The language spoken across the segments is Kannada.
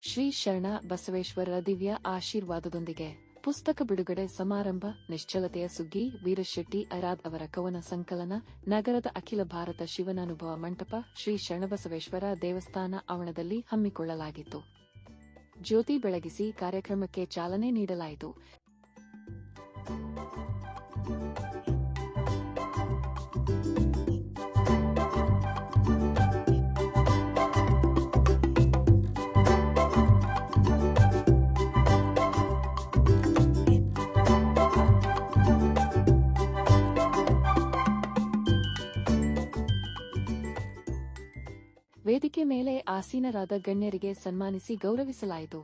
ಶ್ರೀ ಶರಣ ಬಸವೇಶ್ವರರ ದಿವ್ಯ ಆಶೀರ್ವಾದದೊಂದಿಗೆ ಪುಸ್ತಕ ಬಿಡುಗಡೆ ಸಮಾರಂಭ. ನಿಶ್ಚಲತೆಯ ಸುಗ್ಗಿ ವೀರಶೆಟ್ಟಿ ಐರಾದ್ ಅವರ ಕವನ ಸಂಕಲನ. ನಗರದ ಅಖಿಲ ಭಾರತ ಶಿವನಾನುಭವ ಮಂಟಪ ಶ್ರೀ ಶರಣಬಸವೇಶ್ವರ ದೇವಸ್ಥಾನ ಆವರಣದಲ್ಲಿ ಹಮ್ಮಿಕೊಳ್ಳಲಾಗಿತ್ತು. ಜ್ಯೋತಿ ಬೆಳಗಿಸಿ ಕಾರ್ಯಕ್ರಮಕ್ಕೆ ಚಾಲನೆ ನೀಡಲಾಯಿತು. ವೇದಿಕೆ ಮೇಲೆ ಆಸೀನರಾದ ಗಣ್ಯರಿಗೆ ಸನ್ಮಾನಿಸಿ ಗೌರವಿಸಲಾಯಿತು.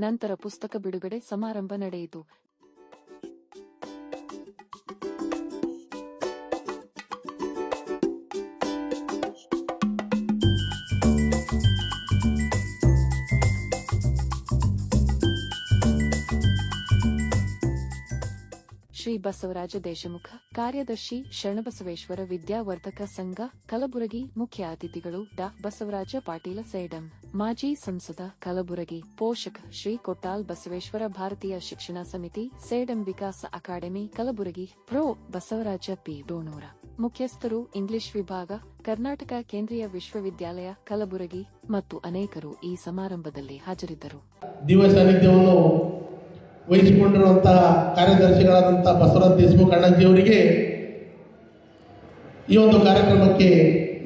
ನಂತರ ಪುಸ್ತಕ ಬಿಡುಗಡೆ ಸಮಾರಂಭ ನಡೆಯಿತು. ಶ್ರೀ ಬಸವರಾಜ ದೇಶಮುಖ, ಕಾರ್ಯದರ್ಶಿ, ಶರಣಬಸವೇಶ್ವರ ವಿದ್ಯಾವರ್ಧಕ ಸಂಘ, ಕಲಬುರಗಿ. ಮುಖ್ಯ ಅತಿಥಿಗಳು ಡಾ ಬಸವರಾಜ ಪಾಟೀಲ ಸೇಡಂ, ಮಾಜಿ ಸಂಸದ, ಕಲಬುರಗಿ. ಪೋಷಕ ಶ್ರೀ ಕೊಟ್ಟಾಲ್ ಬಸವೇಶ್ವರ, ಭಾರತೀಯ ಶಿಕ್ಷಣ ಸಮಿತಿ, Sedam Vikasa Academy, Kalaburagi. Prof Basavaraj P Donur, ಮುಖ್ಯಸ್ಥರು, ಇಂಗ್ಲಿಷ್ ವಿಭಾಗ, ಕರ್ನಾಟಕ ಕೇಂದ್ರೀಯ ವಿಶ್ವವಿದ್ಯಾಲಯ, ಕಲಬುರಗಿ ಮತ್ತು ಅನೇಕರು ಈ ಸಮಾರಂಭದಲ್ಲಿ ಹಾಜರಿದ್ದರು. ವಹಿಸಿಕೊಂಡಿರುವಂತಹ ಕಾರ್ಯದರ್ಶಿಗಳಾದಂತಹ ಬಸವರಾಜ ದೇಶಮುಖ ಅಣ್ಣಜಿಯವರಿಗೆ ಈ ಒಂದು ಕಾರ್ಯಕ್ರಮಕ್ಕೆ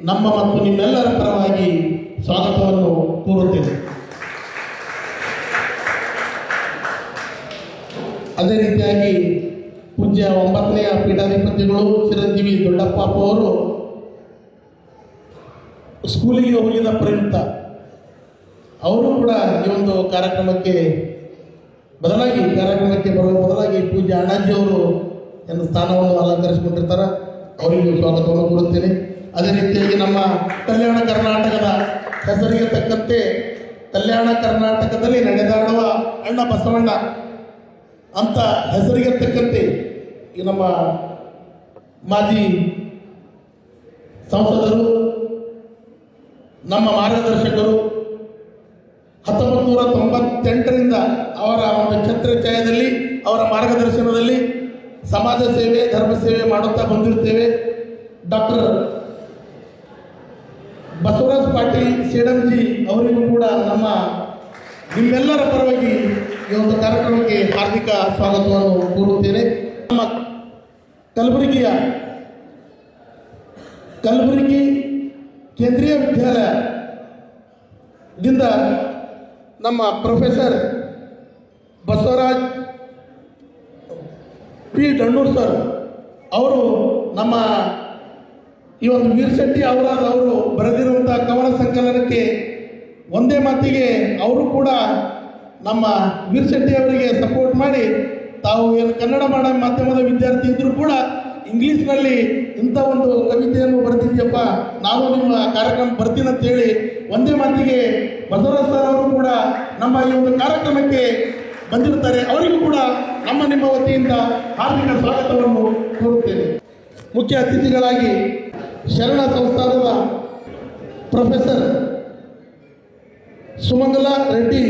ನಮ್ಮ ಮತ್ತು ನಿಮ್ಮೆಲ್ಲರ ಪರವಾಗಿ ಸ್ವಾಗತವನ್ನು ಕೋರುತ್ತೇನೆ. ಅದೇ ರೀತಿಯಾಗಿ ಪೂಜ್ಯ 9ನೇ ಪೀಠಾಧಿಪತಿಗಳು ಚಿರಂಜೀವಿ ದೊಡ್ಡಪ್ಪ ಅವರು ಸ್ಕೂಲಿಗೆ ಹೋಗಿದ ಪ್ರಯುಕ್ತ ಅವರು ಕೂಡ ಈ ಒಂದು ಕಾರ್ಯಕ್ರಮಕ್ಕೆ ಬರುವ ಬದಲಾಗಿ ಪೂಜ್ಯ ಅಣ್ಣಾಜಿಯವರು ಎಂದು ಸ್ಥಾನವನ್ನು ಅಲಂಕರಿಸಿಕೊಂಡಿರ್ತಾರೆ. ಅವರಿಗೆ ಸ್ವಾಗತವನ್ನು ಕೋರುತ್ತೇನೆ. ಅದೇ ರೀತಿಯಾಗಿ ನಮ್ಮ ಕಲ್ಯಾಣ ಕರ್ನಾಟಕದ ಹೆಸರಿಗೆ ತಕ್ಕಂತೆ ಕಲ್ಯಾಣ ಕರ್ನಾಟಕದಲ್ಲಿ ನಡೆದಾಡುವ ಅಣ್ಣ ಬಸವಣ್ಣ ಅಂತ ಹೆಸರಿಗೆ ತಕ್ಕಂತೆ ಈ ನಮ್ಮ ಮಾಜಿ ಸಂಸದರು, ನಮ್ಮ ಮಾರ್ಗದರ್ಶಕರು 1998ರಿಂದ ಅವರ ಒಂದು ಛತ್ರಛಾಯದಲ್ಲಿ ಅವರ ಮಾರ್ಗದರ್ಶನದಲ್ಲಿ ಸಮಾಜ ಸೇವೆ, ಧರ್ಮ ಸೇವೆ ಮಾಡುತ್ತಾ ಬಂದಿರುತ್ತೇವೆ. ಡಾಕ್ಟರ್ ಬಸವರಾಜ ಪಾಟೀಲ್ ಸೇಡಂಜಿ ಅವರಿಗೂ ಕೂಡ ನಿಮ್ಮೆಲ್ಲರ ಪರವಾಗಿ ಈ ಒಂದು ಕಾರ್ಯಕ್ರಮಕ್ಕೆ ಹಾರ್ದಿಕ ಸ್ವಾಗತವನ್ನು ಕೋರುತ್ತೇನೆ. ನಮ್ಮ ಕಲಬುರಗಿ ಕೇಂದ್ರೀಯ ವಿದ್ಯಾಲಯದಿಂದ ನಮ್ಮ ಪ್ರೊಫೆಸರ್ ಬಸವರಾಜ್ ಪಿ ಡಣ್ಣೂರ್ ಸರ್ ಅವರು ನಮ್ಮ ಈ ಒಂದು ವೀರಶೆಟ್ಟಿ ಅವರು ಬರೆದಿರುವಂಥ ಕವನ ಸಂಕಲನಕ್ಕೆ ಒಂದೇ ಮಾತಿಗೆ ಅವರು ಕೂಡ ನಮ್ಮ ವೀರಶೆಟ್ಟಿ ಅವರಿಗೆ ಸಪೋರ್ಟ್ ಮಾಡಿ, ತಾವು ಏನು ಕನ್ನಡ ಮಾಧ್ಯಮದ ವಿದ್ಯಾರ್ಥಿ ಇದ್ದರೂ ಕೂಡ ಇಂಗ್ಲೀಷ್ನಲ್ಲಿ ಇಂಥ ಒಂದು ಕವಿತೆಯನ್ನು ಬರೆದಿದ್ಯಪ್ಪ, ನಾನು ನಿಮ್ಮ ಕಾರ್ಯಕ್ರಮ ಬರ್ತೀನಿ ಅಂತೇಳಿ ಒಂದೇ ಮಾತಿಗೆ ಬಸವರಾಜ್ ಸರ್ ಅವರು ಕೂಡ ನಮ್ಮ ಈ ಒಂದು ಕಾರ್ಯಕ್ರಮಕ್ಕೆ ಬಂದಿರುತ್ತಾರೆ. ಅವರಿಗೂ ಕೂಡ ನಿಮ್ಮ ವತಿಯಿಂದ ಹಾರ್ದಿಕ ಸ್ವಾಗತವನ್ನು ಕೋರುತ್ತೇನೆ. ಮುಖ್ಯ ಅತಿಥಿಗಳಾಗಿ ಶರಣ ಸಂಸ್ಥಾನದ ಪ್ರೊಫೆಸರ್ ಸುಮಂಗಲಾ ರೆಡ್ಡಿ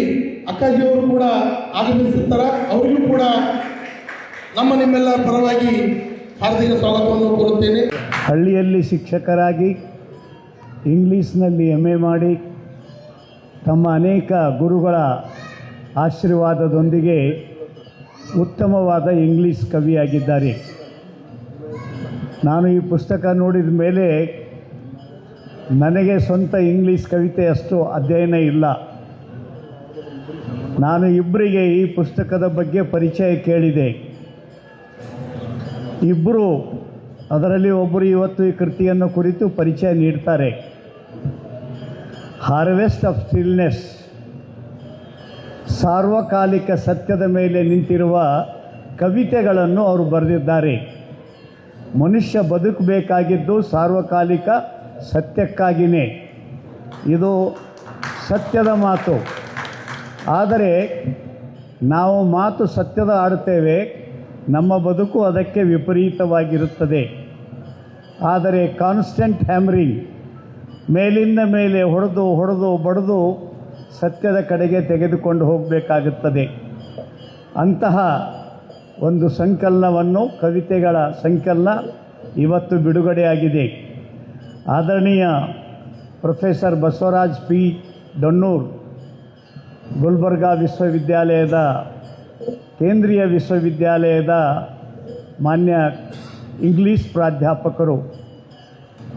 ಅಕ್ಕಾಜಿಯವರು ಕೂಡ ಆಗಮಿಸುತ್ತಾರೆ. ಅವರಿಗೂ ಕೂಡ ನಿಮ್ಮೆಲ್ಲರ ಪರವಾಗಿ ಹಾರ್ದಿಕ ಸ್ವಾಗತವನ್ನು ಕೋರುತ್ತೇನೆ. ಹಳ್ಳಿಯಲ್ಲಿ ಶಿಕ್ಷಕರಾಗಿ ಇಂಗ್ಲೀಷ್ನಲ್ಲಿ MA ಮಾಡಿ ತಮ್ಮ ಅನೇಕ ಗುರುಗಳ ಆಶೀರ್ವಾದದೊಂದಿಗೆ ಉತ್ತಮವಾದ ಇಂಗ್ಲೀಷ್ ಕವಿಯಾಗಿದ್ದಾರೆ. ನಾನು ಈ ಪುಸ್ತಕ ನೋಡಿದ ಮೇಲೆ ನನಗೆ ಸ್ವಂತ ಇಂಗ್ಲೀಷ್ ಕವಿತೆ ಅಷ್ಟು ಅಧ್ಯಯನ ಇಲ್ಲ. ನಾನು ಇಬ್ಬರಿಗೆ ಈ ಪುಸ್ತಕದ ಬಗ್ಗೆ ಪರಿಚಯ ಕೇಳಿದೆ. ಇಬ್ಬರು, ಅದರಲ್ಲಿ ಒಬ್ಬರು ಇವತ್ತು ಈ ಕೃತಿಯನ್ನು ಕುರಿತು ಪರಿಚಯ ನೀಡ್ತಾರೆ. ಹಾರ್ವೆಸ್ಟ್ ಆಫ್ ಸ್ಟಿಲ್ನೆಸ್, ಸಾರ್ವಕಾಲಿಕ ಸತ್ಯದ ಮೇಲೆ ನಿಂತಿರುವ ಕವಿತೆಗಳನ್ನು ಅವರು ಬರೆದಿದ್ದಾರೆ. ಮನುಷ್ಯ ಬದುಕಬೇಕಾಗಿದ್ದು ಸಾರ್ವಕಾಲಿಕ ಸತ್ಯಕ್ಕಾಗಿಯೇ. ಇದು ಸತ್ಯದ ಮಾತು. ಆದರೆ ನಾವು ಮಾತು ಸತ್ಯದ ಆಡುತ್ತೇವೆ, ನಮ್ಮ ಬದುಕು ಅದಕ್ಕೆ ವಿಪರೀತವಾಗಿರುತ್ತದೆ. ಆದರೆ ಕಾನ್ಸ್ಟೆಂಟ್ ಹ್ಯಾಮರಿಂಗ್, ಮೇಲಿಂದ ಮೇಲೆ ಹೊಡೆದು ಹೊಡೆದು ಬಡಿದು ಸತ್ಯದ ಕಡೆಗೆ ತೆಗೆದುಕೊಂಡು ಹೋಗಬೇಕಾಗುತ್ತದೆ. ಅಂತಹ ಒಂದು ಸಂಕಲನವನ್ನು, ಕವಿತೆಗಳ ಸಂಕಲನ ಇವತ್ತು ಬಿಡುಗಡೆಯಾಗಿದೆ. ಆದರಣೀಯ ಪ್ರೊಫೆಸರ್ ಬಸವರಾಜ್ ಪಿ ದೊಣ್ಣೂರ್, ಗುಲ್ಬರ್ಗಾ ವಿಶ್ವವಿದ್ಯಾಲಯದ, ಕೇಂದ್ರೀಯ ವಿಶ್ವವಿದ್ಯಾಲಯದ ಮಾನ್ಯ ಇಂಗ್ಲೀಷ್ ಪ್ರಾಧ್ಯಾಪಕರು.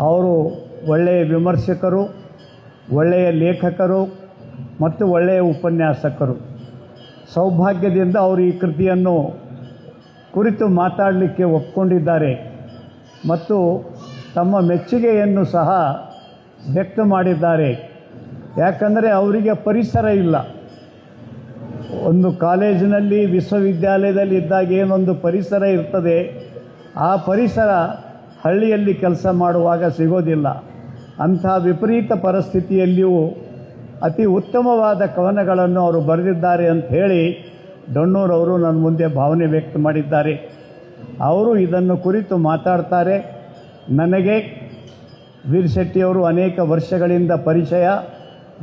ಅವರು ಒಳ್ಳೆಯ ವಿಮರ್ಶಕರು, ಒಳ್ಳೆಯ ಲೇಖಕರು ಮತ್ತು ಒಳ್ಳೆಯ ಉಪನ್ಯಾಸಕರು. ಸೌಭಾಗ್ಯದಿಂದ ಅವರು ಈ ಕೃತಿಯನ್ನು ಕುರಿತು ಮಾತಾಡಲಿಕ್ಕೆ ಒಪ್ಕೊಂಡಿದ್ದಾರೆ ಮತ್ತು ತಮ್ಮ ಮೆಚ್ಚುಗೆಯನ್ನು ಸಹ ವ್ಯಕ್ತ ಮಾಡಿದ್ದಾರೆ. ಯಾಕಂದರೆ ಅವರಿಗೆ ಪರಿಸರ ಇಲ್ಲ. ಒಂದು ಕಾಲೇಜಿನಲ್ಲಿ, ವಿಶ್ವವಿದ್ಯಾಲಯದಲ್ಲಿ ಇದ್ದಾಗ ಏನೊಂದು ಪರಿಸರ ಇರ್ತದೆ, ಆ ಪರಿಸರ ಹಳ್ಳಿಯಲ್ಲಿ ಕೆಲಸ ಮಾಡುವಾಗ ಸಿಗೋದಿಲ್ಲ. ಅಂಥ ವಿಪರೀತ ಪರಿಸ್ಥಿತಿಯಲ್ಲಿಯೂ ಅತಿ ಉತ್ತಮವಾದ ಕವನಗಳನ್ನು ಅವರು ಬರೆದಿದ್ದಾರೆ ಅಂತ ಹೇಳಿ ದೊಣ್ಣೂರವರು ನನ್ನ ಮುಂದೆ ಭಾವನೆ ವ್ಯಕ್ತ ಮಾಡಿದ್ದಾರೆ. ಅವರು ಇದನ್ನು ಕುರಿತು ಮಾತಾಡ್ತಾರೆ. ನನಗೆ ವೀರ್ ಶೆಟ್ಟಿಯವರು ಅನೇಕ ವರ್ಷಗಳಿಂದ ಪರಿಚಯ,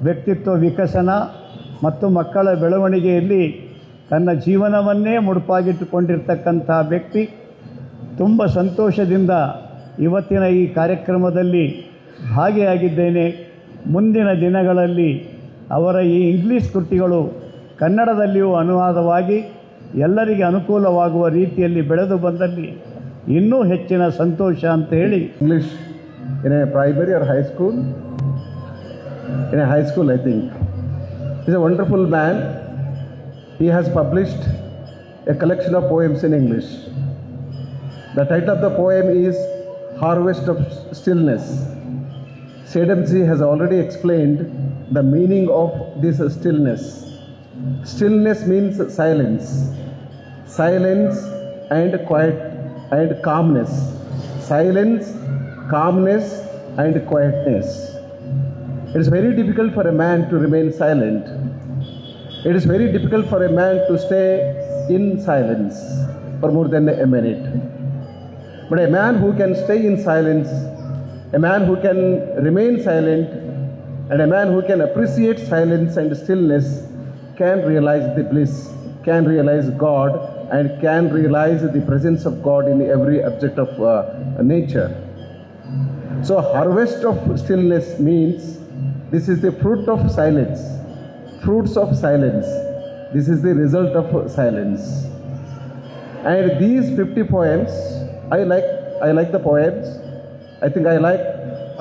ವ್ಯಕ್ತಿತ್ವ ವಿಕಸನ ಮತ್ತು ಮಕ್ಕಳ ಬೆಳವಣಿಗೆಯಲ್ಲಿ ತನ್ನ ಜೀವನವನ್ನೇ ಮುಡುಪಾಗಿಟ್ಟುಕೊಂಡಿರ್ತಕ್ಕಂಥ ವ್ಯಕ್ತಿ. ತುಂಬ ಸಂತೋಷದಿಂದ ಇವತ್ತಿನ ಈ ಕಾರ್ಯಕ್ರಮದಲ್ಲಿ ಭಾಗಿಯಾಗಿದ್ದೇನೆ. ಮುಂದಿನ ದಿನಗಳಲ್ಲಿ ಅವರ ಈ ಇಂಗ್ಲೀಷ್ ಕೃತಿಗಳು ಕನ್ನಡದಲ್ಲಿಯೂ ಅನುವಾದವಾಗಿ ಎಲ್ಲರಿಗೆ ಅನುಕೂಲವಾಗುವ ರೀತಿಯಲ್ಲಿ ಬೆಳೆದು ಬಂದಲ್ಲಿ ಇನ್ನೂ ಹೆಚ್ಚಿನ ಸಂತೋಷ ಅಂತ ಹೇಳಿ. English in a primary or high school? In a high school, I think. He's a wonderful man. He has published a collection of poems in English. The title of the poem is Harvest of Stillness. Sedamji has already explained the meaning of this stillness. Stillness means silence. Silence and quiet and calmness. Silence, calmness and quietness. It is very difficult for a man to remain silent. It is very difficult for a man to stay in silence for more than a minute. But a man who can stay in silence, a man who can remain silent, and a man who can appreciate silence and stillness can realize the bliss, can realize God, and can realize the presence of God in every object of nature. So harvest of stillness means this is the fruit of silence, fruits of silence. This is the result of silence. And these 50 poems, I like the poems. I think I like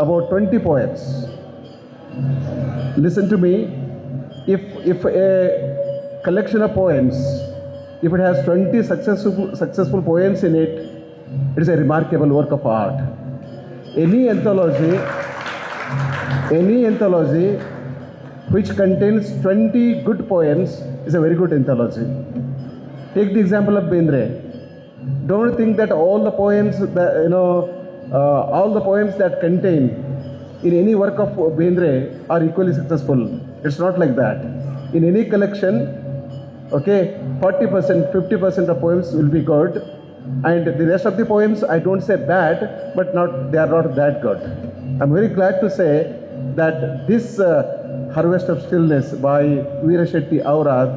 about 20 poems. Listen to me. If a collection of poems, if it has 20 successful poems in it, it is a remarkable work of art. Any anthology which contains 20 good poems is a very good anthology. Take the example of Bendre. Don't think that all the poems that, all the poems that contain in any work of Bendre are equally successful. It's not like that. In any collection, okay, 40%, 50% of poems will be good, and the rest of the poems, I don't say bad, but they are not that good. I'm very glad to say that this Harvest of Stillness by Veera Shetty Aurad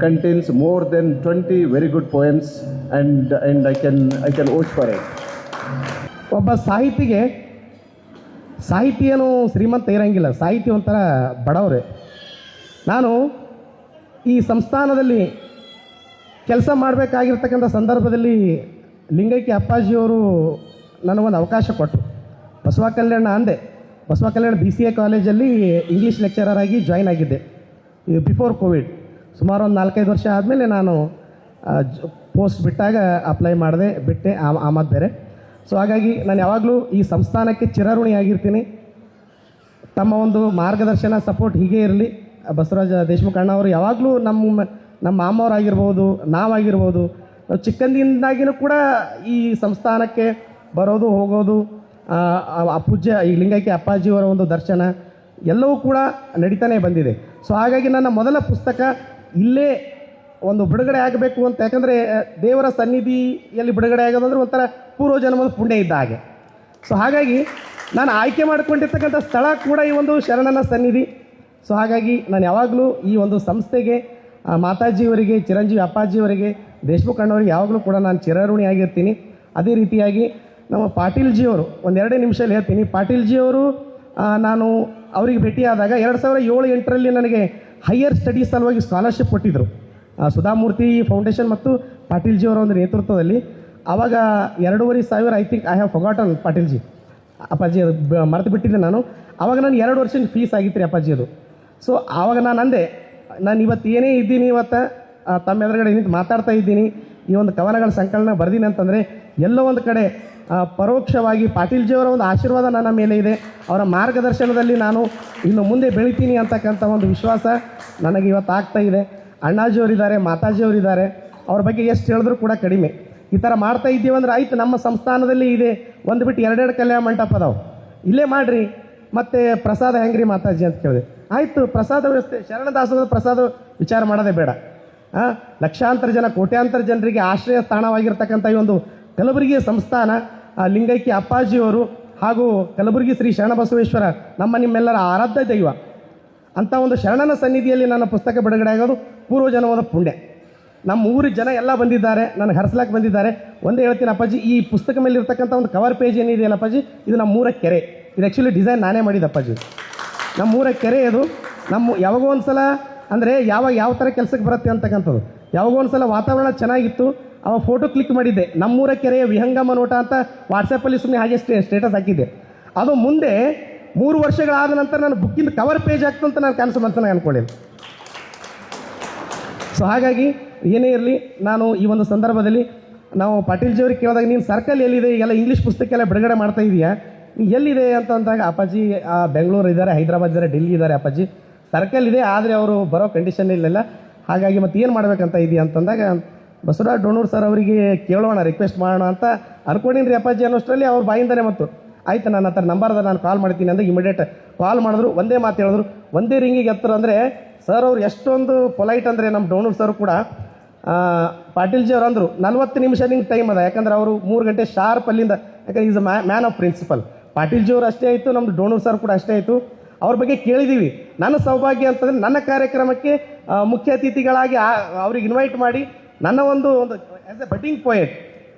contains more than 20 very good poems, and I can vouch for it. ಒಬ್ಬ ಸಾಹಿತಿ ಏನು ಶ್ರೀಮಂತ ಇರಂಗಿಲ್ಲ, ಸಾಹಿತಿ ಒಂಥರ ಬಡವ್ರೆ. ನಾನು ಈ ಸಂಸ್ಥಾನದಲ್ಲಿ ಕೆಲಸ ಮಾಡಬೇಕಾಗಿರ್ತಕ್ಕಂಥ ಸಂದರ್ಭದಲ್ಲಿ ಲಿಂಗೈಕ್ಯ ಅಪ್ಪಾಜಿಯವರು ನನಗೊಂದು ಅವಕಾಶ ಕೊಟ್ಟರು. ಬಸವ ಕಲ್ಯಾಣ ಅಂದೆ, ಬಸವ ಕಲ್ಯಾಣ BCA ಕಾಲೇಜಲ್ಲಿ ಇಂಗ್ಲೀಷ್ ಲೆಕ್ಚರರ್ ಆಗಿ ಜಾಯ್ನ್ ಆಗಿದ್ದೆ ಬಿಫೋರ್ ಕೋವಿಡ್. ಸುಮಾರು ಒಂದು 4-5 ವರ್ಷ ಆದಮೇಲೆ ನಾನು ಪೋಸ್ಟ್ ಬಿಟ್ಟಾಗ ಅಪ್ಲೈ ಮಾಡಿದೆ, ಬಿಟ್ಟೆ, ಆಮದು ಬೇರೆ. ಸೊ ಹಾಗಾಗಿ ನಾನು ಯಾವಾಗಲೂ ಈ ಸಂಸ್ಥಾನಕ್ಕೆ ಚಿರಋಣಿಯಾಗಿರ್ತೀನಿ. ತಮ್ಮ ಒಂದು ಮಾರ್ಗದರ್ಶನ, ಸಪೋರ್ಟ್ ಹೀಗೆ ಇರಲಿ. ಬಸವರಾಜ ದೇಶಮುಖ ಅಣ್ಣ ಅವರು ಯಾವಾಗಲೂ ನಮ್ಮ ಮಾಮವರಾಗಿರ್ಬೋದು, ನಾವಾಗಿರ್ಬೋದು, ನಾವು ಚಿಕ್ಕಂದಿನಾಗಿನೂ ಕೂಡ ಈ ಸಂಸ್ಥಾನಕ್ಕೆ ಬರೋದು ಹೋಗೋದು, ಆ ಪೂಜ್ಯ ಈ ಲಿಂಗೈಕ್ಯ ಅಪ್ಪಾಜಿಯವರ ಒಂದು ದರ್ಶನ ಎಲ್ಲವೂ ಕೂಡ ನಡೀತಾನೆ ಬಂದಿದೆ. ಸೊ ಹಾಗಾಗಿ ನನ್ನ ಮೊದಲ ಪುಸ್ತಕ ಇಲ್ಲೇ ಒಂದು ಬಿಡುಗಡೆ ಆಗಬೇಕು ಅಂತ, ಯಾಕಂದರೆ ದೇವರ ಸನ್ನಿಧಿಯಲ್ಲಿ ಬಿಡುಗಡೆ ಆಗೋದಂದ್ರೆ ಒಂಥರ ಪೂರ್ವಜನ್ಮದ ಪುಣ್ಯ ಇದ್ದ ಹಾಗೆ. ಸೊ ಹಾಗಾಗಿ ನಾನು ಆಯ್ಕೆ ಮಾಡಿಕೊಂಡಿರ್ತಕ್ಕಂಥ ಸ್ಥಳ ಕೂಡ ಈ ಒಂದು ಶರಣನ ಸನ್ನಿಧಿ. ಸೊ ಹಾಗಾಗಿ ನಾನು ಯಾವಾಗಲೂ ಈ ಒಂದು ಸಂಸ್ಥೆಗೆ, ಮಾತಾಜಿಯವರಿಗೆ, ಚಿರಂಜೀವಿ ಅಪ್ಪಾಜಿಯವರಿಗೆ, ದೇಶಮುಖ ಅಣ್ಣವರಿಗೆ ಯಾವಾಗಲೂ ಕೂಡ ನಾನು ಚಿರಋಣಿಯಾಗಿರ್ತೀನಿ. ಅದೇ ರೀತಿಯಾಗಿ ನಮ್ಮ ಪಾಟೀಲ್ಜಿಯವರು, ಒಂದು 2 ನಿಮಿಷದಲ್ಲಿ ಹೇಳ್ತೀನಿ. ಪಾಟೀಲ್ಜಿಯವರು ನಾನು ಅವರಿಗೆ ಭೇಟಿಯಾದಾಗ 2007-8ರಲ್ಲಿ ನನಗೆ ಹೈಯರ್ ಸ್ಟಡೀಸ್ ಸಲುವಾಗಿ ಸ್ಕಾಲರ್ಶಿಪ್ ಕೊಟ್ಟಿದ್ದರು, ಸುಧಾಮೂರ್ತಿ ಫೌಂಡೇಶನ್ ಮತ್ತು ಪಾಟೀಲ್ಜಿಯವರ ಒಂದು ನೇತೃತ್ವದಲ್ಲಿ. ಆವಾಗ 2,500 ಐ ಥಿಂಕ್, ಐ ಹ್ಯಾವ್ ಫೊಗಾಟನ್ ಪಾಟೀಲ್ಜಿ, ಅಪ್ಪಾಜಿ ಅದು ಮರೆತು ಬಿಟ್ಟಿದ್ದೆ ನಾನು. ಆವಾಗ ನಾನು 2 ವರ್ಷದ ಫೀಸ್ ಆಗಿತ್ತು ರೀ ಅಪ್ಪಾಜಿಯದು. ಸೊ ಆವಾಗ ನಾನು ಅಂದೆ, ನಾನು ಇವತ್ತು ಏನೇ ಇದ್ದೀನಿ, ಇವತ್ತು ತಮ್ಮ ಎದುರುಗಡೆ ನಿಂತು ಮಾತಾಡ್ತಾ ಇದ್ದೀನಿ, ಈ ಒಂದು ಕವನಗಳ ಸಂಕಲನ ಬರ್ದೀನಿ ಅಂತಂದರೆ ಎಲ್ಲೋ ಒಂದು ಕಡೆ ಪರೋಕ್ಷವಾಗಿ ಪಾಟೀಲ್ಜಿಯವರ ಒಂದು ಆಶೀರ್ವಾದ ನನ್ನ ಮೇಲೆ ಇದೆ. ಅವರ ಮಾರ್ಗದರ್ಶನದಲ್ಲಿ ನಾನು ಇನ್ನು ಮುಂದೆ ಬೆಳಿತೀನಿ ಅಂತಕ್ಕಂಥ ಒಂದು ವಿಶ್ವಾಸ ನನಗೆ ಇವತ್ತು ಆಗ್ತಾ ಇದೆ. ಅಣ್ಣಾಜಿಯವರಿದ್ದಾರೆ, ಮಾತಾಜಿಯವರಿದ್ದಾರೆ, ಅವ್ರ ಬಗ್ಗೆ ಎಷ್ಟು ಹೇಳಿದ್ರು ಕೂಡ ಕಡಿಮೆ. ಈ ಥರ ಮಾಡ್ತಾ ಇದ್ದೀವಿ ಅಂದ್ರೆ ಆಯ್ತು, ನಮ್ಮ ಸಂಸ್ಥಾನದಲ್ಲಿ ಇದೆ, ಒಂದು ಬಿಟ್ಟು 2 ಕಲ್ಯಾಣ ಮಂಟಪ ಅದಾವೆ, ಇಲ್ಲೇ ಮಾಡಿರಿ. ಮತ್ತು ಪ್ರಸಾದ ಹೆಂಗ್ರಿ ಮಾತಾಜಿ ಅಂತ ಕೇಳಿದೆ. ಆಯಿತು, ಪ್ರಸಾದ ವ್ಯವಸ್ಥೆ, ಶರಣದಾಸದ ಪ್ರಸಾದ ವಿಚಾರ ಮಾಡೋದೇ ಬೇಡ. ಲಕ್ಷಾಂತರ ಜನ, ಕೋಟ್ಯಾಂತರ ಜನರಿಗೆ ಆಶ್ರಯ ಸ್ಥಾನವಾಗಿರ್ತಕ್ಕಂಥ ಈ ಒಂದು ಕಲಬುರಗಿ ಸಂಸ್ಥಾನ, ಲಿಂಗೈಕ್ಯ ಅಪ್ಪಾಜಿಯವರು ಹಾಗೂ ಕಲಬುರಗಿ ಶ್ರೀ ಶರಣಬಸವೇಶ್ವರ ನಿಮ್ಮೆಲ್ಲರ ಆರಾಧ್ಯ ದೈವ ಅಂಥ ಒಂದು ಶರಣನ ಸನ್ನಿಧಿಯಲ್ಲಿ ನನ್ನ ಪುಸ್ತಕ ಬಿಡುಗಡೆ ಆಗೋದು ಪೂರ್ವಜನ್ಮದ ಪುಣ್ಯ. ನಮ್ಮ ಊರ ಜನ ಎಲ್ಲ ಬಂದಿದ್ದಾರೆ, ನನಗೆ ಹರಿಸ್ಲಾಕ್ ಬಂದಿದ್ದಾರೆ. ಒಂದೇ ಹೇಳ್ತೀನಿ ಅಪ್ಪಾಜಿ, ಈ ಪುಸ್ತಕ ಮೇಲೆ ಇರ್ತಕ್ಕಂಥ ಒಂದು ಕವರ್ ಪೇಜ್ ಏನಿದೆಯಲ್ಲ ಅಪ್ಪಾಜಿ, ಇದು ನಮ್ಮೂರ ಕೆರೆ. ಇದು ಆ್ಯಕ್ಚುಲಿ ಡಿಸೈನ್ ನಾನೇ ಮಾಡಿದ್ದು ಅಪ್ಪಾಜಿ. ನಮ್ಮೂರ ಕೆರೆ ಇದು. ಯಾವಾಗೋ ಒಂದು ಸಲ ಅಂದರೆ ಯಾವ ಥರ ಕೆಲಸಕ್ಕೆ ಬರುತ್ತೆ ಅಂತಕ್ಕಂಥದ್ದು. ಯಾವಾಗೋ ಒಂದು ಸಲ ವಾತಾವರಣ ಚೆನ್ನಾಗಿತ್ತು, ಅವ ಫೋಟೋ ಕ್ಲಿಕ್ ಮಾಡಿದ್ದೆ, ನಮ್ಮೂರ ಕೆರೆಯ ವಿಹಂಗಮ ನೋಟ ಅಂತ ವಾಟ್ಸಪ್ಪಲ್ಲಿ ಸುಮ್ಮನೆ ಹಾಗೆ ಸ್ಟೇಟಸ್ ಹಾಕಿದ್ದೆ. ಅದು ಮುಂದೆ 3 ವರ್ಷಗಳಾದ ನಂತರ ನಾನು ಬುಕ್ಕಿಂದ ಕವರ್ ಪೇಜ್ ಆಗ್ತು ಅಂತ ನಾನು ಕನಸು ಮನಸ್ಸನ್ನು ಅಂದ್ಕೊಂಡಿಲ್ಲ. ಸೊ ಹಾಗಾಗಿ ಏನೇ ಇರಲಿ, ನಾನು ಈ ಒಂದು ಸಂದರ್ಭದಲ್ಲಿ ನಾವು ಪಾಟೀಲ್ಜಿಯವ್ರಿಗೆ ಕೇಳಿದಾಗ, ನೀನು ಸರ್ಕಲ್ ಎಲ್ಲಿದೆ, ಈಗೆಲ್ಲ ಇಂಗ್ಲೀಷ್ ಪುಸ್ತಕ ಎಲ್ಲ ಬಿಡುಗಡೆ ಮಾಡ್ತಾ ಇದೆಯಾ, ಎಲ್ಲಿದೆ ಅಂತ ಅಂದಾಗ, ಅಪ್ಪಾಜಿ ಬೆಂಗಳೂರು ಇದ್ದಾರೆ, ಹೈದರಾಬಾದ್ ಇದ್ದಾರೆ, ಡೆಲ್ಲಿ ಇದ್ದಾರೆ, ಅಪ್ಪಾಜಿ ಸರ್ಕಲ್ ಇದೆ, ಆದರೆ ಅವರು ಬರೋ ಕಂಡೀಷನ್ ಇಲ್ಲ. ಹಾಗಾಗಿ ಮತ್ತೆ ಏನು ಮಾಡಬೇಕಂತ ಇದೆಯಾ ಅಂತಂದಾಗ, ಬಸವರಾಜ್ ಡೋಣೂರ್ ಸರ್ ಅವರಿಗೆ ಕೇಳೋಣ, ರಿಕ್ವೆಸ್ಟ್ ಮಾಡೋಣ ಅಂತ ಅನ್ಕೊಂಡಿನಿ ರೀ ಅಪ್ಪಾಜಿ ಅನ್ನೋಷ್ಟರಲ್ಲಿ ಅವ್ರ ಬಾಯಿಂದನೇ ಮತ್ತು ಆಯ್ತು, ನನ್ನ ಹತ್ರ ನಂಬರ್ ಅದ, ನಾನು ಕಾಲ್ ಮಾಡ್ತೀನಿ ಅಂದರೆ ಇಮಿಡಿಯೇಟ್ ಕಾಲ್ ಮಾಡಿದ್ರು. ಒಂದೇ ಮಾತು ಹೇಳಿದ್ರು, ಒಂದೇ ರಿಂಗಿಗೆ ಎತ್ತರು. ಅಂದರೆ ಸರ್ ಅವ್ರು ಎಷ್ಟೊಂದು ಪೊಲೈಟ್ ಅಂದರೆ, ನಮ್ಮ ಡೋಣೂರ್ ಸರ್ ಕೂಡ ಪಾಟೀಲ್ಜಿ ಅವ್ರು ಅಂದರು 40 ನಿಮಿಷ ನಿಂಗೆ ಟೈಮ್ ಅದ, ಯಾಕಂದ್ರೆ ಅವರು 3 ಗಂಟೆ ಶಾರ್ಪ್ ಅಲ್ಲಿಂದ, ಯಾಕಂದ್ರೆ is a man of principle. Patil ji ಅವರು ಅಷ್ಟೇ ಆಯಿತು, ನಮ್ಮದು ಡೋಣೂರ್ ಸರ್ ಕೂಡ ಅಷ್ಟೇ ಆಯಿತು. ಅವ್ರ ಬಗ್ಗೆ ಕೇಳಿದ್ದೀವಿ. ನನ್ನ ಸೌಭಾಗ್ಯ ಅಂತಂದರೆ ನನ್ನ ಕಾರ್ಯಕ್ರಮಕ್ಕೆ ಮುಖ್ಯ ಅತಿಥಿಗಳಾಗಿ ಅವ್ರಿಗೆ ಇನ್ವೈಟ್ ಮಾಡಿ, ನನ್ನ ಒಂದು ಆ್ಯಸ್ ಎ ಬಟಿಂಗ್ ಪೋಯೆಟ್,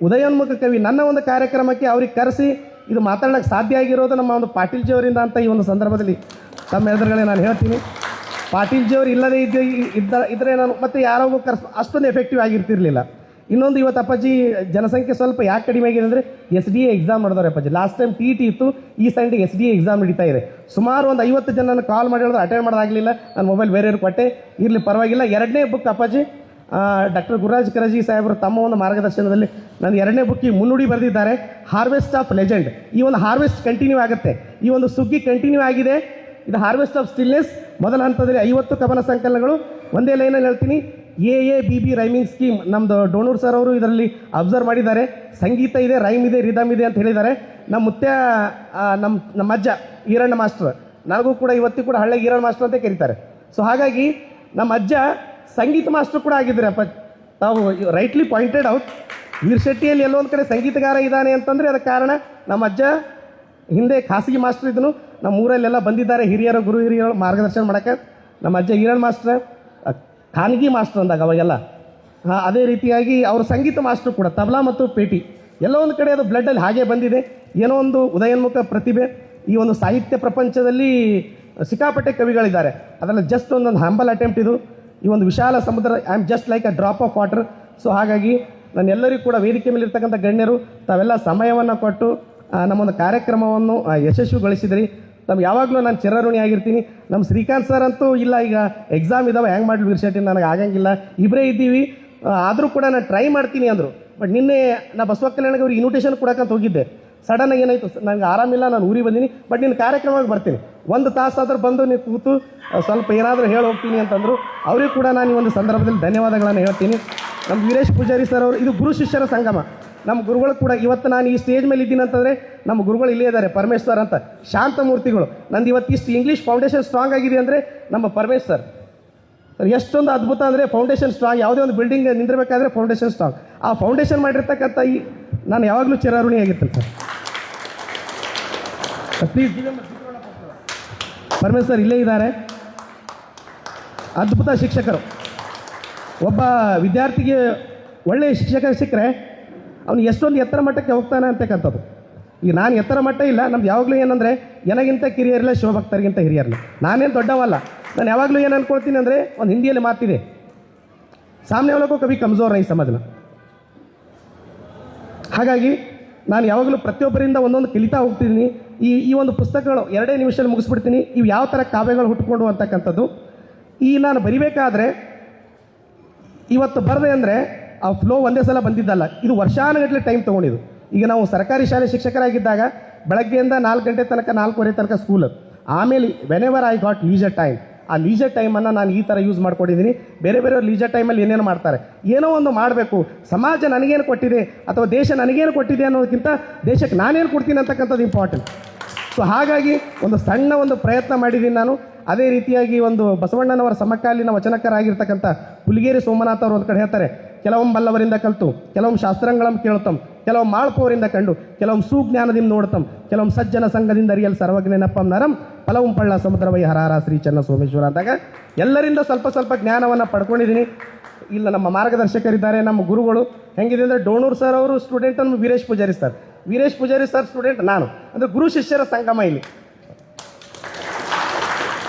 ಉದಯೋನ್ಮುಖ ಕವಿ, ನನ್ನ ಒಂದು ಕಾರ್ಯಕ್ರಮಕ್ಕೆ ಅವ್ರಿಗೆ ಕರೆಸಿ ಇದು ಮಾತಾಡೋಕ್ಕೆ ಸಾಧ್ಯ ಆಗಿರೋದು ನಮ್ಮ ಒಂದು ಪಾಟೀಲ್ಜಿಯವರಿಂದ ಅಂತ ಈ ಒಂದು ಸಂದರ್ಭದಲ್ಲಿ ತಮ್ಮ ಎದುರುಗಳೇ ನಾನು ಹೇಳ್ತೀನಿ. ಪಾಟೀಲ್ಜಿಯವರು ಇಲ್ಲದೇ ಇದ್ದರೆ ನಾನು ಮತ್ತೆ ಯಾರೋ ಅಷ್ಟೊಂದು ಎಫೆಕ್ಟಿವ್ ಆಗಿರ್ತಿರ್ಲಿಲ್ಲ. ಇನ್ನೊಂದು, ಇವತ್ತು ಅಪ್ಪಾಜಿ ಜನಸಂಖ್ಯೆ ಸ್ವಲ್ಪ ಯಾಕೆ ಕಡಿಮೆ ಆಗಿದೆ ಅಂದರೆ SDA ಎಕ್ಸಾಮ್ ಮಾಡಿದವ್ರೆ ಅಪ್ಪಾಜಿ. ಲಾಸ್ಟ್ ಟೈಮ್ TET ಇತ್ತು, ಈ ಸಂಡೆ SDA ಎಕ್ಸಾಮ್ ನಡೀತಾ ಇದೆ. ಸುಮಾರು ಒಂದು 50 ಜನ ನಾನು ಕಾಲ್ ಮಾಡಿ ಹೇಳಿದ್ರೆ ಅಟೆಂಡ್ ಮಾಡೋದಾಗಲಿಲ್ಲ. ನನ್ನ ಮೊಬೈಲ್ ಬೇರೆಯವ್ರಿಗೆ ಕೊಟ್ಟೆ, ಇರಲಿ ಪರವಾಗಿಲ್ಲ. 2ನೇ ಬುಕ್ ಅಪ್ಪಾಜಿ ಡಾಕ್ಟರ್ ಗುರುರಾಜ್ ಕರಜಿ ಸಾಹೇಬರು ತಮ್ಮ ಒಂದು ಮಾರ್ಗದರ್ಶನದಲ್ಲಿ ನನ್ನ 2ನೇ ಬುಕ್ಕಿಗೆ ಮುನ್ನುಡಿ ಬರೆದಿದ್ದಾರೆ, ಹಾರ್ವೆಸ್ಟ್ ಆಫ್ ಲೆಜೆಂಡ್. ಈ ಒಂದು ಹಾರ್ವೆಸ್ಟ್ ಕಂಟಿನ್ಯೂ ಆಗುತ್ತೆ, ಈ ಒಂದು ಸುಗ್ಗಿ ಕಂಟಿನ್ಯೂ ಆಗಿದೆ. ಇದು ಹಾರ್ವೆಸ್ಟ್ ಆಫ್ ಸ್ಟಿಲ್ನೆಸ್. ಮೊದಲ ಹಂತದಲ್ಲಿ 50 ಕವನ ಸಂಕಲನಗಳು. ಒಂದೇ ಲೈನಲ್ಲಿ ಹೇಳ್ತೀನಿ, AABB ರೈಮಿಂಗ್ ಸ್ಕೀಮ್ ನಮ್ಮದು ಡೋಣೂರ್ ಸರ್ ಅವರು ಇದರಲ್ಲಿ ಅಬ್ಸರ್ವ್ ಮಾಡಿದ್ದಾರೆ. ಸಂಗೀತ ಇದೆ, ರೈಮ್ ಇದೆ, ರಿದಮ್ ಇದೆ ಅಂತ ಹೇಳಿದ್ದಾರೆ. ನಮ್ಮ ಮುತ್ಯ ನಮ್ಮ ಅಜ್ಜ ಈರಣ್ಣ ಮಾಸ್ಟರ್, ನನಗೂ ಕೂಡ ಇವತ್ತಿಗೂ ಕೂಡ ಹಳ್ಳಿಗೆ ಈರಣ್ಣ ಮಾಸ್ಟರ್ ಅಂತ ಕರೀತಾರೆ. ಸೊ ಹಾಗಾಗಿ ನಮ್ಮ ಅಜ್ಜ ಸಂಗೀತ ಮಾಸ್ಟರ್ ಕೂಡ ಆಗಿದ್ದಾರೆ ಅಪ್ಪ. ತಾವು ರೈಟ್ಲಿ ಪಾಯಿಂಟೆಡ್ ಔಟ್, ವೀರಶೆಟ್ಟಿಯಲ್ಲಿ ಎಲ್ಲೋ ಒಂದು ಕಡೆ ಸಂಗೀತಗಾರ ಇದ್ದಾನೆ ಅಂತಂದರೆ ಅದಕ್ಕೆ ಕಾರಣ ನಮ್ಮ ಅಜ್ಜ ಹಿಂದೆ ಖಾಸಗಿ ಮಾಸ್ಟರ್ ಇದ್ದನು. ನಮ್ಮ ಊರಲ್ಲೆಲ್ಲ ಬಂದಿದ್ದಾರೆ ಹಿರಿಯರು, ಗುರು ಹಿರಿಯರು ಮಾರ್ಗದರ್ಶನ ಮಾಡೋಕ್ಕೆ. ನಮ್ಮ ಅಜ್ಜ ಈರಣ್ಣ ಮಾಸ್ಟರ್ ಖಾನಗಿ ಮಾಸ್ಟರ್ ಅಂದಾಗ ಅವಾಗೆಲ್ಲ. ಅದೇ ರೀತಿಯಾಗಿ ಅವರು ಸಂಗೀತ ಮಾಸ್ಟರ್ ಕೂಡ, ತಬಲಾ ಮತ್ತು ಪೇಟಿ ಎಲ್ಲೋ ಒಂದು ಕಡೆ ಅದು ಬ್ಲಡ್ಡಲ್ಲಿ ಹಾಗೆ ಬಂದಿದೆ. ಏನೋ ಒಂದು ಉದಯೋನ್ಮುಖ ಪ್ರತಿಭೆ. ಈ ಒಂದು ಸಾಹಿತ್ಯ ಪ್ರಪಂಚದಲ್ಲಿ ಸಿಕ್ಕಾಪಟ್ಟೆ ಕವಿಗಳಿದ್ದಾರೆ. ಅದರಲ್ಲಿ ಜಸ್ಟ್ ಒಂದೊಂದು ಹಂಬಲ್ ಅಟೆಂಪ್ಟ್ ಇದು. ಈ ಒಂದು ವಿಶಾಲ ಸಮುದ್ರ I am just like a drop of water. So ಹಾಗಾಗಿ ನಾನು ಎಲ್ಲರಿಗೂ ಕೂಡ ವೇದಿಕೆ ಮೇಲೆ ಇರ್ತಕ್ಕಂಥ ಗಣ್ಯರು ತಾವೆಲ್ಲ ಸಮಯವನ್ನು ಕೊಟ್ಟು ನಮ್ಮೊಂದು ಕಾರ್ಯಕ್ರಮವನ್ನು ಯಶಸ್ವಿಗೊಳಿಸಿದ್ರಿ. ತಮ್ಗೆ ಯಾವಾಗಲೂ ನಾನು ಚಿರಋಣಿ ಆಗಿರ್ತೀನಿ. ನಮ್ಮ ಶ್ರೀಕಾಂತ್ ಸರ್ ಅಂತೂ ಇಲ್ಲ, ಈಗ ಎಕ್ಸಾಮ್ ಇದ್ದಾವೆ, ಹೆಂಗೆ ಮಾಡಲಿ ವೀರ್ ಶೆಟ್ಟಿ, ನನಗೆ ಆಗಂಗಿಲ್ಲ, ಇಬ್ಬರೇ ಇದ್ದೀವಿ, ಆದರೂ ಕೂಡ ನಾನು ಟ್ರೈ ಮಾಡ್ತೀನಿ ಅಂದರು. ಬಟ್ ನಿನ್ನೆ ನಾ ಬಸವ ಕಲ್ಯಾಣಕ್ಕೆ ಅವ್ರಿಗೆ ಇನ್ವಿಟೇಷನ್ ಕೊಡೋಕ್ಕಂತ ಹೋಗಿದ್ದೆ. ಸಡನ್ನಾಗಿ ಏನಾಯಿತು, ನನಗೆ ಆರಾಮಿಲ್ಲ, ನಾನು ಊರಿಗೆ ಬಂದೀನಿ, ಬಟ್ ನಿನ್ನ ಕಾರ್ಯಕ್ರಮಕ್ಕೆ ಬರ್ತೀನಿ, 1 ತಾಸಾದ್ರೂ ಬಂದು ನೀವು ಕೂತು ಸ್ವಲ್ಪ ಏನಾದರೂ ಹೇಳಿ ಹೋಗ್ತೀನಿ ಅಂತಂದರು. ಅವರಿಗೂ ಕೂಡ ನಾನು ಈ ಒಂದು ಸಂದರ್ಭದಲ್ಲಿ ಧನ್ಯವಾದಗಳನ್ನು ಹೇಳ್ತೀನಿ. ನಮ್ಮ ವೀರೇಶ್ ಪೂಜಾರಿ ಸರ್ ಅವರು, ಇದು ಗುರು ಶಿಷ್ಯರ ಸಂಗಮ. ನಮ್ಮ ಗುರುಗಳು ಕೂಡ ಇವತ್ತು ನಾನು ಈ ಸ್ಟೇಜ್ ಮೇಲೆ ಇದ್ದೀನಿ ಅಂತಂದರೆ ನಮ್ಮ ಗುರುಗಳು ಇಲ್ಲೇ ಇದ್ದಾರೆ, ಪರಮೇಶ್ವರ್ ಅಂತ ಶಾಂತಮೂರ್ತಿಗಳು. ನಂದು ಇವತ್ತು ಇಷ್ಟು ಇಂಗ್ಲೀಷ್ ಫೌಂಡೇಶನ್ ಸ್ಟ್ರಾಂಗ್ ಆಗಿದೆ ಅಂದರೆ ನಮ್ಮ ಪರಮೇಶ್ವರ್ ಎಷ್ಟೊಂದು ಅದ್ಭುತ ಅಂದರೆ ಫೌಂಡೇಶನ್ ಸ್ಟ್ರಾಂಗ್. ಯಾವುದೇ ಒಂದು ಬಿಲ್ಡಿಂಗ್ ನಿಂದಿರಬೇಕಾದ್ರೆ ಫೌಂಡೇಶನ್ ಸ್ಟ್ರಾಂಗ್. ಆ ಫೌಂಡೇಶನ್ ಮಾಡಿರ್ತಕ್ಕಂಥ ನಾನು ಯಾವಾಗಲೂ ಚಿರಋಣಿ ಆಗಿರ್ತೇನೆ ಸರ್. ಪ್ಲೀಸ್ ಪರಮೇಶ್ವರ್ ಇಲ್ಲೇ ಇದ್ದಾರೆ, ಅದ್ಭುತ ಶಿಕ್ಷಕರು. ಒಬ್ಬ ವಿದ್ಯಾರ್ಥಿಗೆ ಒಳ್ಳೆಯ ಶಿಕ್ಷಕ ಸಿಕ್ಕರೆ ಅವನು ಎಷ್ಟೊಂದು ಎತ್ತರ ಮಟ್ಟಕ್ಕೆ ಹೋಗ್ತಾನೆ ಅಂತಕ್ಕಂಥದ್ದು. ಈಗ ನಾನು ಎತ್ತರ ಮಟ್ಟ ಇಲ್ಲ, ನಮ್ದು ಯಾವಾಗಲೂ ಏನಂದರೆ ನನಗಿಂತ ಕಿರಿಯರಿಲ್ಲ, ಶಿವಭಕ್ತರಿಗಿಂತ ಹಿರಿಯರಿಲ್ಲ. ನಾನೇನು ದೊಡ್ಡವಲ್ಲ. ನಾನು ಯಾವಾಗಲೂ ಏನು ಅನ್ಕೊಳ್ತೀನಿ ಅಂದರೆ, ಒಂದು ಹಿಂದಿಯಲ್ಲಿ ಮಾತಿದೆ, ಸಾಮ್ನೆ ಒಳಗೂ ಕವಿ ಕಮ್ಜೋರ್ ನೈ ಸಮಜ್ನ. ಹಾಗಾಗಿ ನಾನು ಯಾವಾಗಲೂ ಪ್ರತಿಯೊಬ್ಬರಿಂದ ಒಂದೊಂದು ಕಲಿತಾ ಹೋಗ್ತಿದ್ದೀನಿ. ಈ ಒಂದು ಪುಸ್ತಕಗಳು 2 ನಿಮಿಷದಲ್ಲಿ ಮುಗಿಸ್ಬಿಡ್ತೀನಿ. ಇವು ಯಾವ ಥರ ಕಾವ್ಯಗಳು ಹುಟ್ಟುಕೊಂಡು ಅಂತಕ್ಕಂಥದ್ದು. ಈ ನಾನು ಬರಿಬೇಕಾದ್ರೆ ಇವತ್ತು ಬರದೆ ಅಂದರೆ ಆ ಫ್ಲೋ ಒಂದೇ ಸಲ ಬಂದಿದ್ದಲ್ಲ, ಇದು ವರ್ಷಾನುಗಟ್ಟಲೆ ಟೈಮ್ ತೊಗೊಂಡಿದ್ದು. ಈಗ ನಾವು ಸರ್ಕಾರಿ ಶಾಲೆ ಶಿಕ್ಷಕರಾಗಿದ್ದಾಗ ಬೆಳಗ್ಗೆಯಿಂದ 4 ಗಂಟೆ ತನಕ 4:15 ತನಕ ಸ್ಕೂಲ್. ಆಮೇಲೆ whenever I got leisure time, ಆ ಲೀಜರ್ ಟೈಮನ್ನು ನಾನು ಈ ಥರ ಯೂಸ್ ಮಾಡ್ಕೊಂಡಿದ್ದೀನಿ. ಬೇರೆ ಬೇರೆಯವ್ರು ಲೀಜರ್ ಟೈಮಲ್ಲಿ ಏನೇನು ಮಾಡ್ತಾರೆ, ಏನೋ ಒಂದು ಮಾಡಬೇಕು, ಸಮಾಜ ನನಗೇನು ಕೊಟ್ಟಿದೆ ಅಥವಾ ದೇಶ ನನಗೇನು ಕೊಟ್ಟಿದೆ ಅನ್ನೋದಕ್ಕಿಂತ ದೇಶಕ್ಕೆ ನಾನೇನು ಕೊಡ್ತೀನಿ ಅಂತಕ್ಕಂಥದ್ದು ಇಂಪಾರ್ಟೆಂಟ್. ಸೊ ಹಾಗಾಗಿ ಒಂದು ಸಣ್ಣ ಒಂದು ಪ್ರಯತ್ನ ಮಾಡಿದ್ದೀನಿ ನಾನು. ಅದೇ ರೀತಿಯಾಗಿ ಒಂದು ಬಸವಣ್ಣನವರ ಸಮಕಾಲೀನ ವಚನಕರಾಗಿರ್ತಕ್ಕಂಥ ಪುಲಿಗೇರಿ ಸೋಮನಾಥ್ ಅವರು ಒಂದು ಕಡೆ ಹೇಳ್ತಾರೆ, ಕೆಲವೊಮ್ಮೆ ಬಲ್ಲವರಿಂದ ಕಲಿತು, ಕೆಲವೊಮ್ಮೆ ಶಾಸ್ತ್ರಂಗಳಂ ಕೇಳ್ತಂ, ಕೆಲವೊಮ್ಮೆ ಮಾಳ್ಪವರಿಂದ ಕಂಡು, ಕೆಲವೊಮ್ಮೆ ಸುಜ್ಞಾನದಿಂದ ನೋಡ್ತಂ, ಕೆಲವೊಮ್ಮೆ ಸಜ್ಜನ ಸಂಘದಿಂದ ಅರಿಯಲ್ ಸರ್ವಜ್ಞನಪ್ಪಂ ನರಂ ಫಲವಂ ಪಳ್ಳ ಸಮುದ್ರವೈ ಹರಾರ ಶ್ರೀ ಚನ್ನ ಸೋಮೇಶ್ವರ ಅಂದಾಗ ಎಲ್ಲರಿಂದ ಸ್ವಲ್ಪ ಸ್ವಲ್ಪ ಜ್ಞಾನವನ್ನು ಪಡ್ಕೊಂಡಿದ್ದೀನಿ. ಇಲ್ಲ ನಮ್ಮ ಮಾರ್ಗದರ್ಶಕರಿದ್ದಾರೆ, ನಮ್ಮ ಗುರುಗಳು ಹೆಂಗಿದೆ ಅಂದರೆ, ಡೋಣೂರು ಸರ್ ಅವರು ಸ್ಟೂಡೆಂಟ್, ನಮ್ಮ Veeresh Poojari sir, Veeresh Poojari sir student ನಾನು, ಅಂದರೆ ಗುರು ಶಿಷ್ಯರ ಸಂಗಮ ಇಲ್ಲಿ.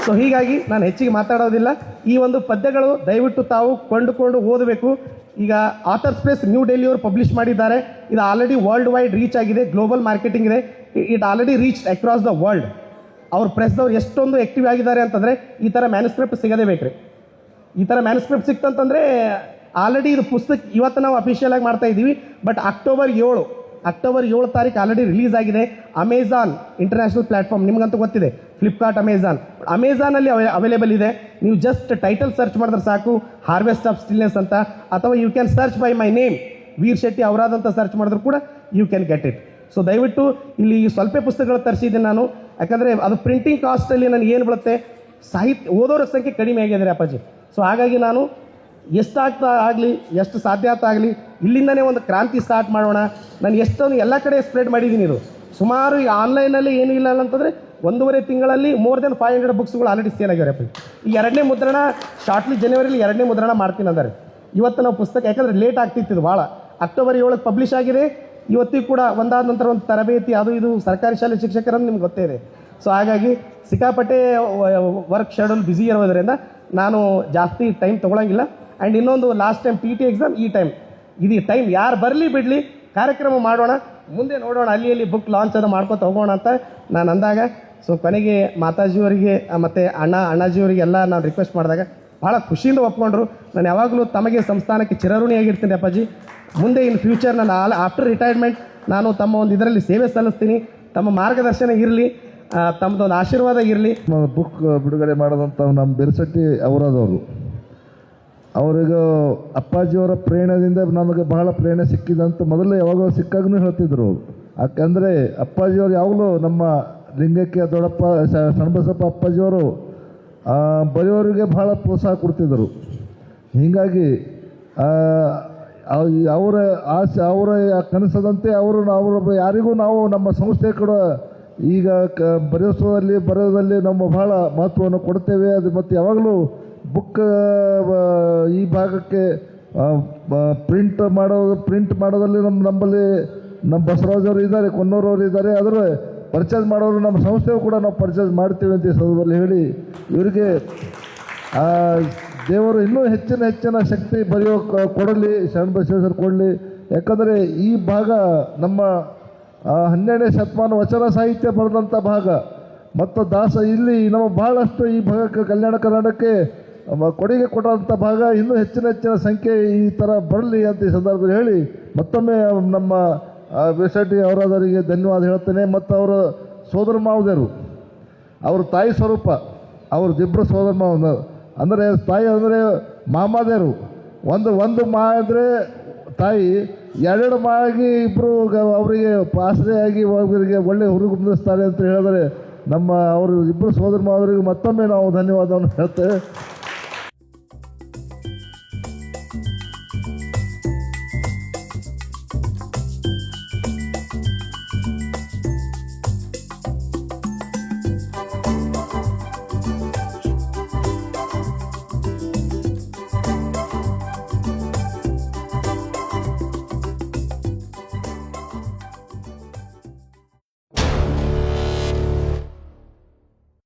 ಸೊ ಹೀಗಾಗಿ ನಾನು ಹೆಚ್ಚಿಗೆ ಮಾತಾಡೋದಿಲ್ಲ. ಈ ಒಂದು ಪದ್ಯಗಳು ದಯವಿಟ್ಟು ತಾವು ಕೊಂಡುಕೊಂಡು ಓದಬೇಕು. ಈಗ ಆಥರ್ ಸ್ಪೇಸ್ ನ್ಯೂ ಡೆಲ್ಲಿಯವರು ಪಬ್ಲಿಷ್ ಮಾಡಿದ್ದಾರೆ. ಇದು ಆಲ್ರೆಡಿ ವರ್ಲ್ಡ್ ವೈಡ್ ರೀಚ್ ಆಗಿದೆ, ಗ್ಲೋಬಲ್ ಮಾರ್ಕೆಟಿಂಗ್ ಇದೆ. It already reach across the world. ಅವ್ರ ಪ್ರೆಸ್ದವ್ರು ಎಷ್ಟೊಂದು ಆ್ಯಕ್ಟಿವ್ ಆಗಿದ್ದಾರೆ ಅಂತಂದರೆ, ಈ ಥರ ಮ್ಯಾನುಸ್ಕ್ರಿಪ್ಟ್ ಸಿಗದೇ ಬೇಕ್ರಿ. ಈ ಥರ ಮ್ಯಾನುಸ್ಕ್ರಿಪ್ಟ್ ಸಿಕ್ತಂತಂದರೆ ಆಲ್ರೆಡಿ ಇದು ಪುಸ್ತಕ ಇವತ್ತು ನಾವು ಅಫಿಷಿಯಲ್ ಆಗಿ ಮಾಡ್ತಾ ಇದ್ದೀವಿ. ಬಟ್ ಅಕ್ಟೋಬರ್ 7 ತಾರೀಕು ಆಲ್ರೆಡಿ ರಿಲೀಸ್ ಆಗಿದೆ. ಅಮೆಝಾನ್ ಇಂಟರ್ನ್ಯಾಷನಲ್ ಪ್ಲಾಟ್ಫಾರ್ಮ್ ನಿಮ್ಗಂತೂ ಗೊತ್ತಿದೆ, ಫ್ಲಿಪ್ಕಾರ್ಟ್, ಅಮೆಝಾನಲ್ಲಿ ಅವೈಲೇಬಲ್ ಇದೆ. ನೀವು ಜಸ್ಟ್ ಟೈಟಲ್ ಸರ್ಚ್ ಮಾಡಿದ್ರೆ ಸಾಕು, ಹಾರ್ವೆಸ್ಟ್ ಆಫ್ ಸ್ಟಿಲ್ನೆಸ್ ಅಂತ, ಅಥವಾ you can search by my name Veer Shetty ಅವರಾದಂತ ಸರ್ಚ್ ಮಾಡಿದ್ರು ಕೂಡ you can get it. So ದಯವಿಟ್ಟು ಇಲ್ಲಿ ಸ್ವಲ್ಪ ಪುಸ್ತಕಗಳು ತರಿಸಿದ್ದೀನಿ ನಾನು, ಯಾಕಂದರೆ ಅದು ಪ್ರಿಂಟಿಂಗ್ ಕಾಸ್ಟಲ್ಲಿ ನನಗೆ ಏನು ಬೀಳುತ್ತೆ, ಸಾಹಿತ್ಯ ಓದೋರ ಸಂಖ್ಯೆ ಕಡಿಮೆ ಆಗಿದೆ ಅಪ್ಪಾಜಿ. ಸೊ ಹಾಗಾಗಿ ನಾನು ಎಷ್ಟಾಗ್ತಾ ಆಗಲಿ, ಎಷ್ಟು ಸಾಧ್ಯ ಆಗ್ತಾ ಆಗಲಿ, ಇಲ್ಲಿಂದನೇ ಒಂದು ಕ್ರಾಂತಿ ಸ್ಟಾರ್ಟ್ ಮಾಡೋಣ. ನಾನು ಎಷ್ಟೊಂದು ಎಲ್ಲ ಕಡೆ ಸ್ಪ್ರೆಡ್ ಮಾಡಿದ್ದೀನಿ. ಇದು ಸುಮಾರು ಈಗ ಆನ್ಲೈನಲ್ಲಿ ಏನೂ ಇಲ್ಲ ಅಂತಂದರೆ 1.5 ತಿಂಗಳಲ್ಲಿ more than 500 ಬುಕ್ಸ್ಗಳು ಆಲ್ರೆಡಿ ಸೇಲ್ ಆಗ್ಯಾವೆ. ಈ 2ನೇ ಮುದ್ರಣ ಶಾರ್ಟ್ಲಿ ಜನವರಿಲಿ 2ನೇ ಮುದ್ರಣ ಮಾಡ್ತೀನಿ ಅಂದರೆ ಇವತ್ತು ನಾವು ಪುಸ್ತಕ, ಯಾಕಂದರೆ ಲೇಟ್ ಆಗ್ತಿತ್ತು ಭಾಳ. ಅಕ್ಟೋಬರ್ 7 ಪಬ್ಲಿಷ್ ಆಗಿದೆ. ಇವತ್ತಿಗೂ ಕೂಡ ಒಂದಾದ ನಂತರ ಒಂದು ತರಬೇತಿ ಅದು ಇದು ಸರ್ಕಾರಿ ಶಾಲೆ ಶಿಕ್ಷಕರನ್ನು ನಿಮ್ಗೆ ಗೊತ್ತೇ ಇದೆ. ಸೊ ಹಾಗಾಗಿ ಸಿಕ್ಕಾಪಟ್ಟೆ ವರ್ಕ್ ಶೆಡ್ಯೂಲ್ ಬ್ಯುಸಿ ಇರೋದ್ರಿಂದ ನಾನು ಜಾಸ್ತಿ ಟೈಮ್ ತೊಗೊಳಂಗಿಲ್ಲ. ಆ್ಯಂಡ್ ಇನ್ನೊಂದು ಲಾಸ್ಟ್ ಟೈಮ್ TT ಎಕ್ಸಾಮ್, ಈ ಟೈಮ್ ಯಾರು ಬರಲಿ ಬಿಡಲಿ ಕಾರ್ಯಕ್ರಮ ಮಾಡೋಣ, ಮುಂದೆ ನೋಡೋಣ, ಅಲ್ಲಿ ಬುಕ್ ಲಾಂಚ್ ಅದು ಮಾಡ್ಕೊತ ಹೋಗೋಣ ಅಂತ ನಾನು ಅಂದಾಗ. ಸೊ ಕೊನೆಗೆ ಮಾತಾಜಿಯವರಿಗೆ ಮತ್ತು ಅಣ್ಣಾಜಿಯವರಿಗೆಲ್ಲ ನಾನು ರಿಕ್ವೆಸ್ಟ್ ಮಾಡಿದಾಗ ಭಾಳ ಖುಷಿಯಿಂದ ಒಪ್ಕೊಂಡ್ರು. ನಾನು ಯಾವಾಗಲೂ ತಮಗೆ ಸಂಸ್ಥಾನಕ್ಕೆ ಚಿರಋಣಿಯಾಗಿರ್ತೀನಿ ಅಪ್ಪಾಜಿ. ಮುಂದೆ ಇನ್ ಫ್ಯೂಚರ್ ನಾನು ಆಫ್ಟರ್ ರಿಟೈರ್ಮೆಂಟ್ ನಾನು ತಮ್ಮ ಒಂದು ಇದರಲ್ಲಿ ಸೇವೆ ಸಲ್ಲಿಸ್ತೀನಿ. ತಮ್ಮ ಮಾರ್ಗದರ್ಶನ ಇರಲಿ, ತಮ್ಮದೊಂದು ಆಶೀರ್ವಾದ ಇರಲಿ. ಬುಕ್ ಬಿಡುಗಡೆ ಮಾಡೋದಂಥ ನಮ್ಮ ಬಿರ್ಸಟ್ಟಿ ಅವರಾದವರು, ಅವರಿಗೆ ಅಪ್ಪಾಜಿಯವರ ಪ್ರೇರಣೆಯಿಂದ ನಮಗೆ ಬಹಳ ಪ್ರೇರಣೆ ಸಿಕ್ಕಿದಂತ ಮೊದಲೇ ಯಾವಾಗಲೂ ಸಿಕ್ಕಾಗೂ ಹೇಳ್ತಿದ್ರು ಅವರು. ಯಾಕಂದರೆ ಅಪ್ಪಾಜಿಯವರು ಯಾವಾಗಲೂ ನಮ್ಮ ಲಿಂಗಕ್ಕೆ ದೊಡ್ಡಪ್ಪ ಶರಣಬಸಪ್ಪ ಅಪ್ಪಾಜಿಯವರು ಬರೆಯೋರಿಗೆ ಬಹಳ ಪ್ರೋತ್ಸಾಹ ಕೊಡ್ತಿದ್ದರು. ಹೀಗಾಗಿ ಅವರ ಆಸೆ, ಅವರ ಕನಸದಂತೆ ಅವರು ಯಾರಿಗೂ ನಾವು ನಮ್ಮ ಸಂಸ್ಥೆ ಕೂಡ ಈಗ ಬರೆಯೋದಲ್ಲಿ ನಮ್ಮ ಬಹಳ ಮಹತ್ವವನ್ನು ಕೊಡ್ತೇವೆ. ಅದು ಮತ್ತು ಯಾವಾಗಲೂ ಬುಕ್ ಈ ಭಾಗಕ್ಕೆ ಪ್ರಿಂಟ್ ಮಾಡೋದಲ್ಲಿ ನಮ್ಮಲ್ಲಿ ನಮ್ಮ ಬಸವರಾಜವರು ಇದ್ದಾರೆ, ಕೊನ್ನೂರವರು ಇದ್ದಾರೆ. ಅದರ ಪರ್ಚೇಸ್ ಮಾಡೋರು ನಮ್ಮ ಸಂಸ್ಥೆಯು ಕೂಡ ನಾವು ಪರ್ಚೇಸ್ ಮಾಡ್ತೀವಿ ಅಂತ ಈ ಸಂದರ್ಭದಲ್ಲಿ ಹೇಳಿ ಇವರಿಗೆ ದೇವರು ಇನ್ನೂ ಹೆಚ್ಚಿನ ಶಕ್ತಿ ಬರೆಯೋ ಕೊಡಲಿ, ಶರಣಬಸವೇಶ್ವರ ಕೊಡಲಿ. ಯಾಕಂದರೆ ಈ ಭಾಗ ನಮ್ಮ 12ನೇ ಶತಮಾನ ವಚನ ಸಾಹಿತ್ಯ ಬರೆದಂಥ ಭಾಗ ಮತ್ತು ಇಲ್ಲಿ ನಮ್ಮ ಬಹಳಷ್ಟು ಈ ಭಾಗಕ್ಕೆ ಕಲ್ಯಾಣ ಕರ್ನಾಟಕಕ್ಕೆ ಕೊಡುಗೆ ಕೊಟ್ಟಂಥ ಭಾಗ. ಇನ್ನೂ ಹೆಚ್ಚಿನ ಸಂಖ್ಯೆ ಈ ಥರ ಬರಲಿ ಅಂತ ಈ ಸಂದರ್ಭದಲ್ಲಿ ಹೇಳಿ ಮತ್ತೊಮ್ಮೆ ನಮ್ಮ ವಿಶೆಟ್ಟಿ ಅವರಾದವರಿಗೆ ಧನ್ಯವಾದ ಹೇಳ್ತೇನೆ. ಮತ್ತು ಅವರ ಸೋದರ ಮಾವದೇರು, ಅವ್ರ ತಾಯಿ ಸ್ವರೂಪ, ಅವ್ರದ್ದಿಬ್ಬರು ಸೋದರ ಮಾವ ಅಂದರೆ ತಾಯಿ ಅಂದರೆ ಮಾಮಾದೇರು. ಒಂದು ಮಾ ಅಂದರೆ ತಾಯಿ, 2 ಮಾಗಿ ಇಬ್ಬರು ಅವರಿಗೆ ಆಶ್ರಯಾಗಿ ಅವರಿಗೆ ಒಳ್ಳೆ ಹುರುಗುಂದಿಸ್ತಾರೆ ಅಂತ ಹೇಳಿದರೆ ನಮ್ಮ ಅವರು ಇಬ್ಬರು ಸೋದರ ಮಾವರಿಗೆ ಮತ್ತೊಮ್ಮೆ ನಾವು ಧನ್ಯವಾದವನ್ನು ಹೇಳ್ತೇವೆ.